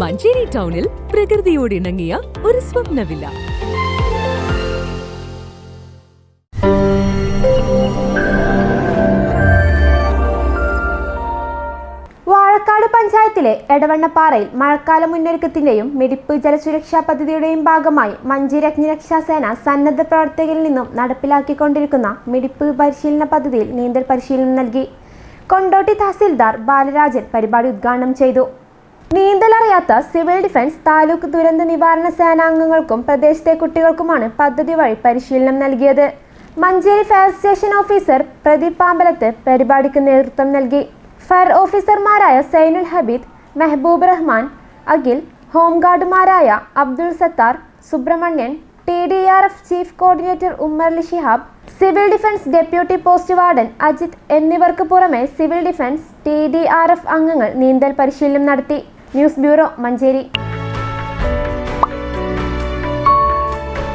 മഞ്ചേരി ടൗണിൽ പ്രകൃതിയോട് ഇണങ്ങിയ ഒരു സ്വപ്ന വില്ല. വാഴക്കാട് പഞ്ചായത്തിലെ എടവണ്ണപ്പാറയിൽ മഴക്കാല മുന്നൊരുക്കത്തിന്റെയും മിഡിപ്പ് ജലസുരക്ഷാ പദ്ധതിയുടെയും ഭാഗമായി മഞ്ചേരി അഗ്നിരക്ഷാസേന സന്നദ്ധ പ്രവർത്തകരിൽ നിന്നും നടപ്പിലാക്കിക്കൊണ്ടിരിക്കുന്ന മിഡിപ്പ് പരിശീലന പദ്ധതിയിൽ നീന്തൽ പരിശീലനം നൽകി. കൊണ്ടോട്ടി തഹസിൽദാർ ബാലരാജൻ പരിപാടി ഉദ്ഘാടനം ചെയ്തു. നീന്തലറിയാത്ത സിവിൽ ഡിഫൻസ്, താലൂക്ക് ദുരന്ത നിവാരണ സേനാംഗങ്ങൾക്കും പ്രദേശത്തെ കുട്ടികൾക്കുമാണ് പദ്ധതി വഴി പരിശീലനം നൽകിയത്. Manjeri fire station officer Pradeep Pambalath പരിപാടിക്ക് നേതൃത്വം നൽകി. ഫയർ ഓഫീസർമാരായ സൈനുൽ ഹബീദ്, മെഹബൂബ് റഹ്മാൻ, അഖിൽ, ഹോംഗാർഡുമാരായ Abdul Sathar, Subrahmanian, TDRF chief coordinator Ummerli Shihab, civil defence deputy post warden Ajith എന്നിവർക്ക് പുറമെ സിവിൽ ഡിഫൻസ് TDRF അംഗങ്ങൾ നീന്തൽ പരിശീലനം നടത്തി. News bureau, Manjeri.